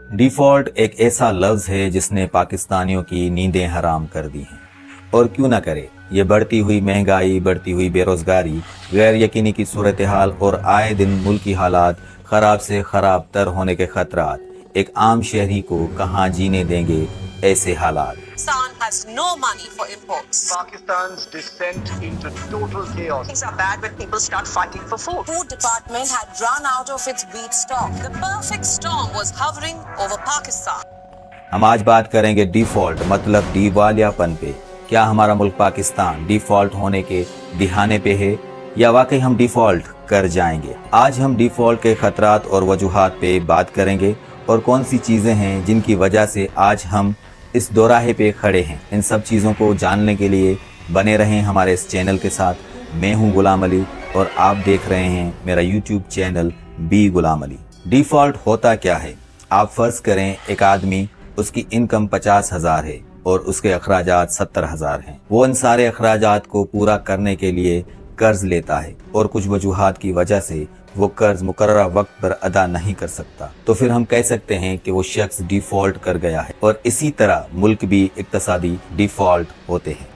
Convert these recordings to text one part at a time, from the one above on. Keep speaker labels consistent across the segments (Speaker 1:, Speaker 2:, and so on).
Speaker 1: Default एक ऐसा लफ्ज है जिसने पाकिस्तानियों की नींदें हराम कर दी हैं, और क्यों ना करे। ये बढ़ती हुई महंगाई, बढ़ती हुई बेरोजगारी, गैर यकीनी की सूरत हाल और आए दिन मुल्की हालात खराब से खराब तर होने के खतरात एक आम शहरी को कहाँ जीने देंगे ऐसे हालात।
Speaker 2: Pakistan has no money for imports.
Speaker 3: Pakistan's descent into total chaos.
Speaker 2: Things are bad when people start fighting for food. Food department had run out of its wheat stock. The perfect storm was hovering over Pakistan.
Speaker 1: हम आज बात करेंगे default मतलब दिवालियापन पे। क्या हमारा मुल्क पाकिस्तान डिफॉल्ट होने के दिहाने पे है या वाकई हम डिफॉल्ट कर जाएंगे। आज हम डिफॉल्ट के खतरात और वजूहात पे बात करेंगे और कौन सी चीजें हैं जिनकी वजह से आज हम इस दोराहे पे खड़े हैं। इन सब चीज़ों को जानने के लिए बने रहें हमारे इस चैनल के साथ। मैं हूं गुलाम अली और आप देख रहे हैं मेरा YouTube channel B Ghulam Ali. Default होता क्या है? आप फर्ज करें एक आदमी, उसकी इनकम 50,000 है और उसके अखराजात 70,000 हैं। वो इन सारे अखराजात को पूरा करने के लिए कर्ज लेता है और कुछ वजूहात की वजह से वो कर्ज मुकर्ररा वक्त पर अदा नहीं कर सकता, तो फिर हम कह सकते हैं कि वो शख्स डिफॉल्ट कर गया है। और इसी तरह मुल्क भी इक्तसादी डिफॉल्ट होते हैं।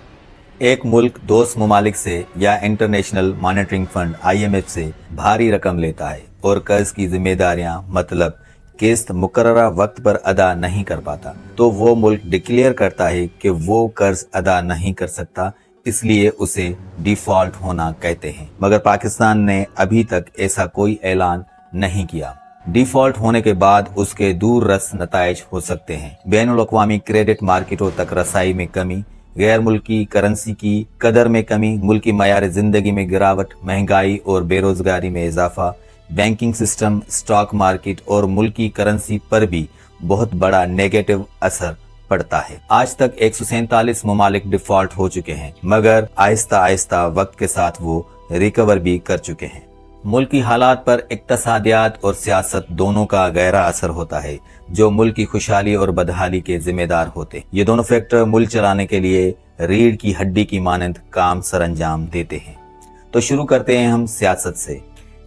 Speaker 1: एक मुल्क दोस्त ममालिक से या इंटरनेशनल मॉनेटरी फंड IMF से भारी रकम लेता है और कर्ज की जिम्मेदारियां मतलब किस्त मुकर्ररा वक्त पर अदा नहीं कर पाता, तो वो मुल्क डिक्लेयर करता है कि वो कर्ज अदा नहीं कर सकता, इसलिए उसे डिफॉल्ट होना कहते हैं। मगर पाकिस्तान ने अभी तक ऐसा कोई ऐलान नहीं किया। डिफॉल्ट होने के बाद उसके दूररस नताइज हो सकते हैं। बैनुल-अक़वामी क्रेडिट मार्केटों तक रसाई में कमी, गैर मुल्की करेंसी की कदर में कमी, मुल्की मयार जिंदगी में गिरावट, महंगाई और बेरोजगारी में इजाफा, बैंकिंग सिस्टम, स्टॉक मार्केट और मुल्की करेंसी पर भी बहुत बड़ा नेगेटिव असर पड़ता है। आज तक 147 ममालिक डिफॉल्ट हो चुके हैं, मगर आहिस्ता आहिस्ता वक्त के साथ वो रिकवर भी कर चुके हैं। मुल्क की हालात पर इक्तसादियात और सियासत दोनों का गहरा असर होता है, जो मुल्क की खुशहाली और बदहाली के जिम्मेदार होते हैं। ये दोनों फैक्टर मुल्क चलाने के लिए रीढ़ की हड्डी की मानंद काम सरअंजाम देते हैं। तो शुरू करते हैं हम सियासत से।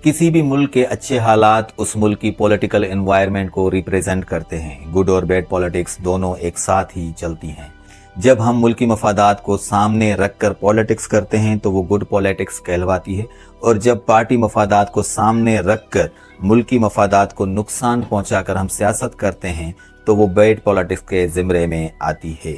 Speaker 1: किसी भी मुल्क के अच्छे हालात उस मुल्क की पॉलिटिकल एनवायरनमेंट को रिप्रेजेंट करते हैं। गुड और बैड पॉलिटिक्स दोनों एक साथ ही चलती हैं। जब हम मुल्की मफादात को सामने रखकर पॉलिटिक्स करते हैं तो वो गुड पॉलिटिक्स कहलवाती है, और जब पार्टी मफादात को सामने रखकर मुल्की मफादात को नुकसान पहुंचाकर हम सियासत करते हैं तो वो बैड पॉलिटिक्स के ज़िम्रे में आती है।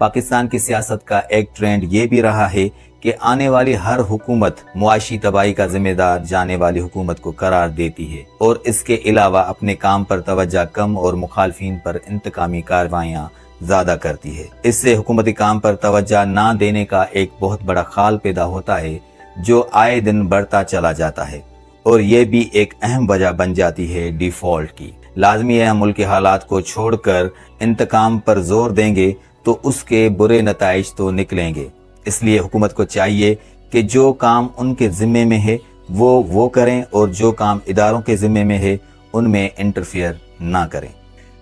Speaker 1: पाकिस्तान की सियासत का एक ट्रेंड ये भी रहा है कि आने वाली हर हुकूमत मुआशी तबाही का जिम्मेदार जाने वाली हुकूमत को करार देती है और इसके अलावा अपने काम पर तवज्जो कम और मुखालफिन पर इंतकामी कार्रवाइयाँ ज्यादा करती है। इससे हुकूमती काम पर तवज्जो ना देने का एक बहुत बड़ा खाल पैदा होता है जो आए दिन बढ़ता चला जाता है, और ये भी एक अहम वजह बन जाती है डिफॉल्ट की। लाजमी है हम मुल्क के हालात को छोड़कर इंतकाम पर जोर देंगे तो उसके बुरे नताइज तो निकलेंगे। इसलिए हुकूमत को चाहिए कि जो काम उनके जिम्मे में है वो करें और जो काम इदारों के जिम्मे में है उनमें इंटरफियर ना करें।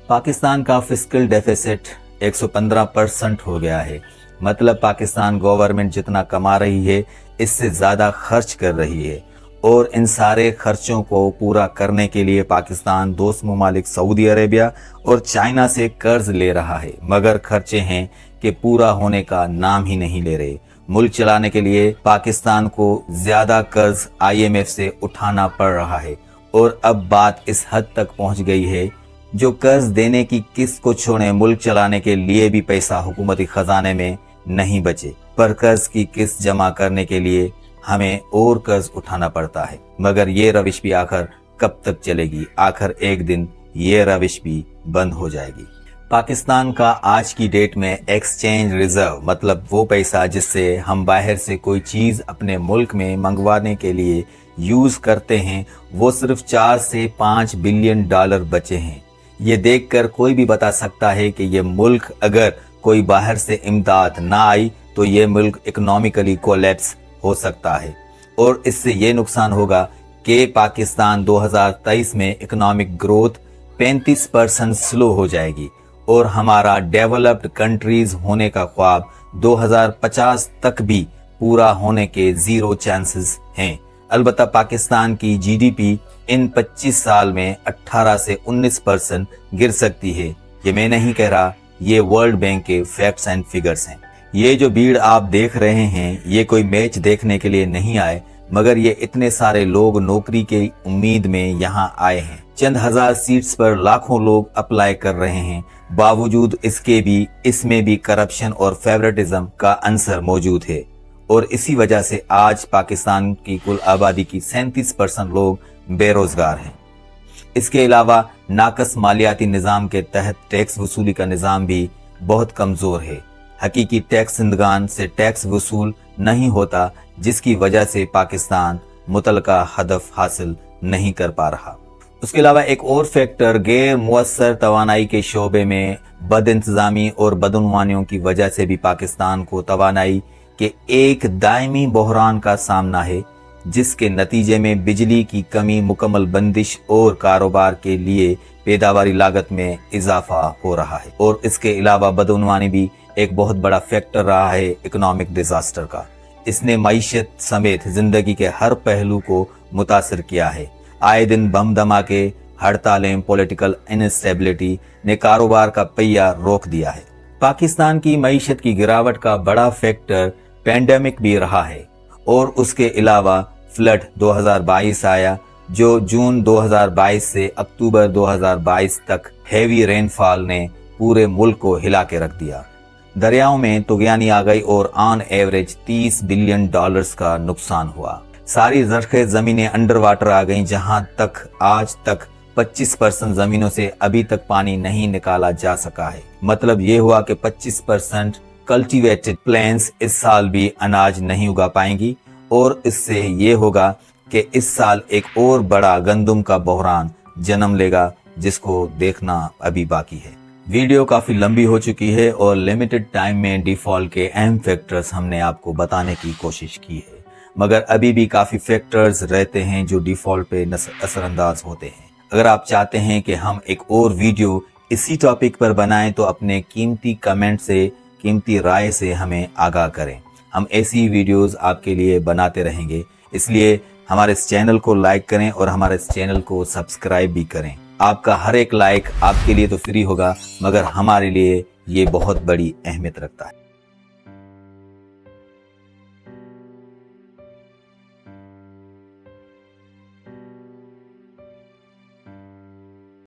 Speaker 1: पाकिस्तान का फिस्कल डेफिसिट 115% हो गया है, मतलब पाकिस्तान गवर्नमेंट जितना कमा रही है इससे ज्यादा खर्च कर रही है, और इन सारे खर्चों को पूरा करने के लिए पाकिस्तान दोस्त ममालिक सऊदी अरेबिया और चाइना से कर्ज ले रहा है, मगर खर्चे हैं कि पूरा होने का नाम ही नहीं ले रहे। मुल्क चलाने के लिए पाकिस्तान को ज्यादा कर्ज IMF से उठाना पड़ रहा है, और अब बात इस हद तक पहुंच गई है जो कर्ज देने की किस्त को छोड़े मुल्क चलाने के लिए भी पैसा हुकूमती खजाने में नहीं बचे, पर कर्ज की किस्त जमा करने के लिए हमें और कर्ज उठाना पड़ता है। मगर ये रविश भी आखिर कब तक चलेगी? आखिर एक दिन ये रविश भी बंद हो जाएगी। पाकिस्तान का आज की डेट में एक्सचेंज रिजर्व मतलब वो पैसा जिससे हम बाहर से कोई चीज अपने मुल्क में मंगवाने के लिए यूज करते हैं, वो सिर्फ 4 से 5 बिलियन डॉलर बचे हैं। ये देखकर कोई भी बता सकता है कि ये मुल्क अगर कोई बाहर से इमदाद ना आई तो ये मुल्क इकोनॉमिकली कोलैप्स हो सकता है, और इससे ये नुकसान होगा कि पाकिस्तान 2023 में इकोनॉमिक ग्रोथ 35% स्लो हो जाएगी और हमारा डेवलप्ड कंट्रीज होने का ख्वाब 2050 तक भी पूरा होने के 0 चांसेस हैं। अलबत्ता पाकिस्तान की GDP इन 25 साल में 18 से 19% गिर सकती है। ये मैं नहीं कह रहा, ये वर्ल्ड बैंक के फैक्ट्स एंड फिगर्स हैं। ये जो भीड़ आप देख रहे हैं, ये कोई मैच देखने के लिए नहीं आए, मगर ये इतने सारे लोग नौकरी की उम्मीद में यहाँ आए हैं। चंद हजार सीट्स पर लाखों लोग अप्लाई कर रहे हैं। बावजूद इसके भी इसमें भी करप्शन और फेवरेटिज्म का अंसर मौजूद है, और इसी वजह से आज पाकिस्तान की कुल आबादी की 37% लोग बेरोजगार हैं। इसके अलावा नाकस मालियाती निज़ाम के तहत टैक्स वसूली का निज़ाम भी बहुत कमजोर है। हकीकी टैक्स जिंदगान से टैक्स वसूल नहीं होता, जिसकी वजह से पाकिस्तान मुतलका हदफ हासिल नहीं कर पा रहा। उसके अलावा एक और फैक्टर गैर मुअस्सर तवानाई के शोबे में बद इंतजामी और बदउनवानियों की वजह से भी पाकिस्तान को तवानाई के एक दायमी बहरान का सामना है, जिसके नतीजे में बिजली की कमी, मुकम्मल बंदिश और कारोबार के लिए पैदावारी लागत में इजाफा हो रहा है। और इसके अलावा बदउनवानी भी एक बहुत बड़ा फैक्टर रहा है इकोनॉमिक डिजास्टर का। इसने मईशत समेत जिंदगी के हर पहलू को मुतासर किया है। आए दिन बम धमाके, हड़तालें, पॉलिटिकल इनस्टेबिलिटी ने कारोबार का पहिया रोक दिया है। पाकिस्तान की मईशत की गिरावट का बड़ा फैक्टर पैंडेमिक भी रहा है, और उसके अलावा फ्लड 2022 आया, जो जून 2022 से अक्टूबर 2022 तक हैवी रेनफॉल ने पूरे मुल्क को हिला के रख दिया। दरियाओं में तुगयानी आ गई और ऑन एवरेज $30 बिलियन का नुकसान हुआ। सारी ज़रख़े ज़मीनें अंडर वाटर आ गईं, जहां तक आज तक 25% जमीनों से अभी तक पानी नहीं निकाला जा सका है। मतलब ये हुआ कि 25% कल्टीवेटेड प्लेन्स इस साल भी अनाज नहीं उगा पाएंगी, और इससे ये होगा कि इस साल एक और बड़ा गंदम का बहरान जन्म लेगा, जिसको देखना अभी बाकी है। वीडियो काफी लंबी हो चुकी है और लिमिटेड टाइम में डिफॉल्ट के अहम फैक्टर्स हमने आपको बताने की कोशिश की है, मगर अभी भी काफी फैक्टर्स रहते हैं जो डिफॉल्ट पे असरअंदाज होते हैं। अगर आप चाहते हैं कि हम एक और वीडियो इसी टॉपिक पर बनाएं, तो अपने कीमती कमेंट से, कीमती राय से हमें आगाह करें। हम ऐसी वीडियोस आपके लिए बनाते रहेंगे, इसलिए हमारे इस चैनल को लाइक करें और हमारे इस चैनल को सब्सक्राइब भी करें। आपका हर एक लाइक आपके लिए तो फ्री होगा, मगर हमारे लिए ये बहुत बड़ी अहमियत रखता है।